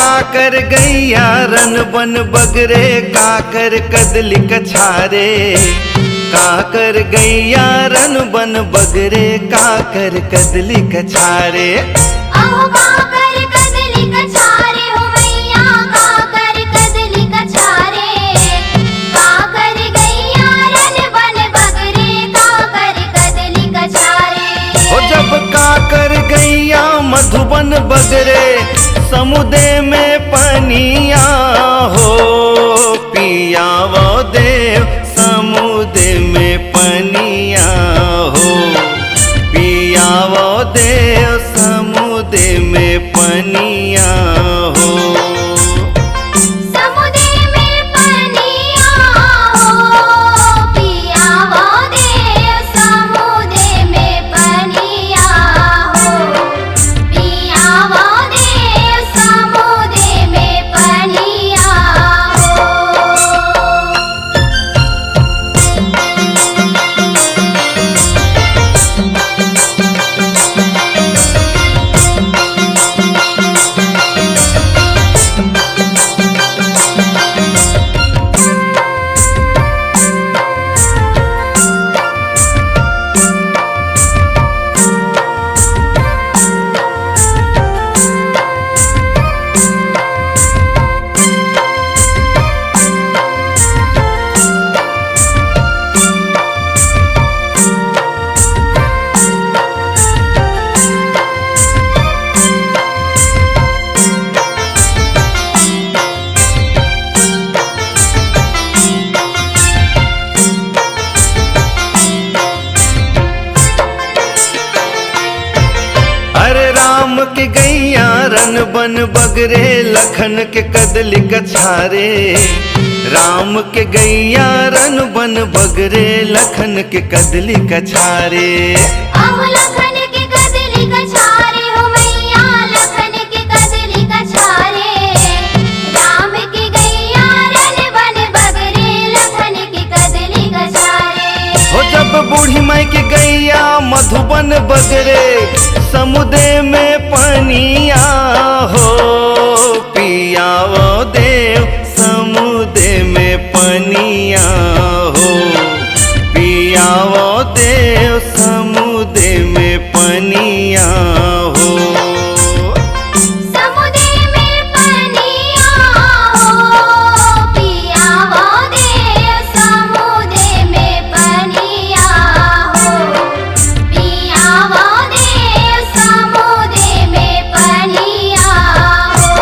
काकर गैया रन बन बगरे काकर कदली कछारे। काकर गैया रन बन बगरे काकर कदली कछारे। अहो काकर कदली कछारे हो मैया काकर कदली कछारे। काकर गैया रन बन बगरे काकर कदली कछारे। हो जब काकर गैया मधुबन बगरे समुदे में पनिया हो। पिया वो देव समुदे में पनिया हो। पिया वो देव समुदे में पनिया हो। समुदे में पनिया हो। पिया वो देव समुदे में पनिया हो। पिया वो देव समुदे में पनिया हो। अरे राम के गैया रन बन बगरे लखन के कदली कछारे। राम के गैया रन बन बगरे लखन के कदली कछारे। अहो लखन के कदली कछारे हो मैया लखन के कदली कछारे। राम के गैया रन बन बगरे लखन के कदली कछारे। हो जब बूढ़ी माई के गैया मधुबन बगरे समुदे में पनिया हो। पिया वो देव समुदे में पनिया हो। पिया वो देव समुदे में पनिया हो। समुदे में पनिया हो। पिया वो देव समुदे में पनिया हो। पिया वो देव समुदे में पनिया हो।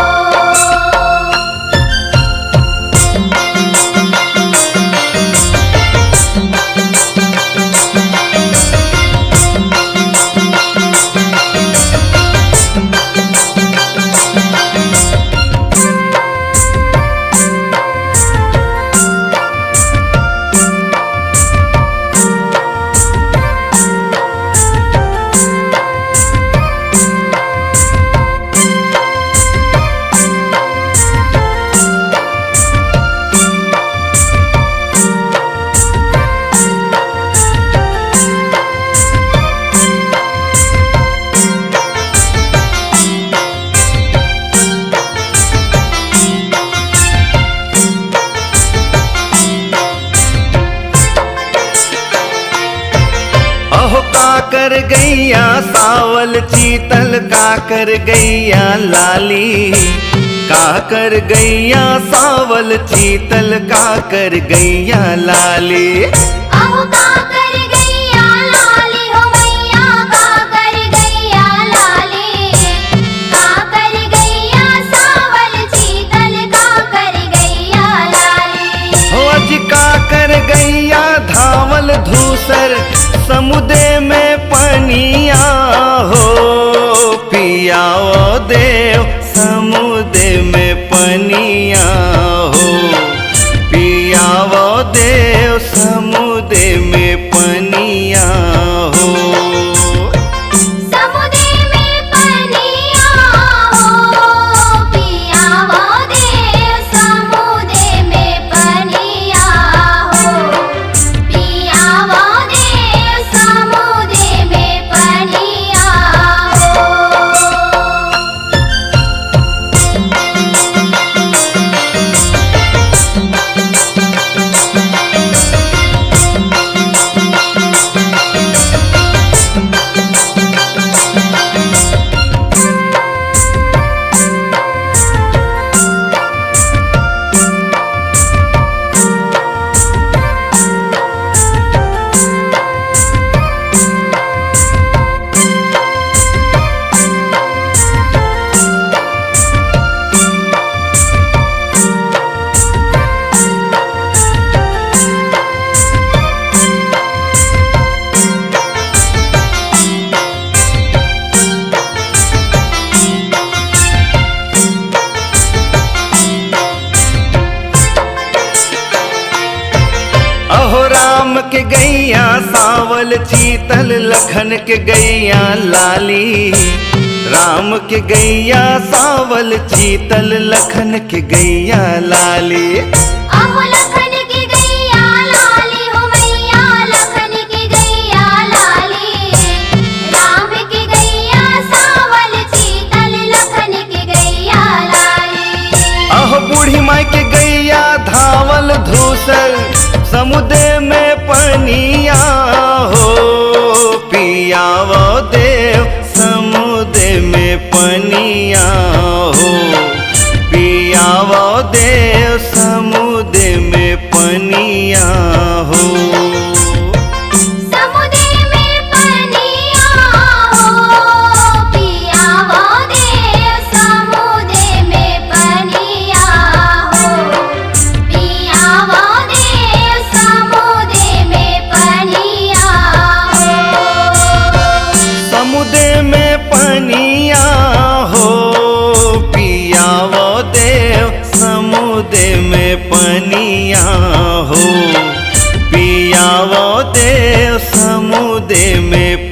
अहो काकर गैया सावल चीतल काकर गैया लाली। काकर गैया सावल चीतल काकर गैया लाली। अहो काकर गैया लाली हो मैया काकर गैया लाली। काकर गैया सावल चीतल काकर गैया लाली। हो अज काकर गैया धावल धूसर समुदे में पनिया हो। पिया वो देव समुदे में पनिया हो। पिया वो देव समुदे में पनिया हो। समुदे में पनिया हो। पिया वो देव समुदे में पनिया हो। पिया वो देव समुदे में पनिया हो। सावल चीतल लखन के गैया लाली। राम के गैया सावल चीतल लखन के गैया लाली। अहो लखन की गैया लाली हो मैया लखन की गैया लाली। राम की गैया सावल चीतल लखन की गैया लाली। अहो बूढ़ी माई के गैया धावल धूसर समुद्र में पनिया हो। पियावो देव समुद्र में पनिया हो। पियावो देव समुद्र में पनिया हो। समुद्र में पनिया हो। पियावो देव समुद्र में पनिया हो। पियावो देव समुद्र में पनिया हो। समुद्र में पनिया हो। पियावो देव समुद्र में पनिया हो। पियावो देव समुद्र में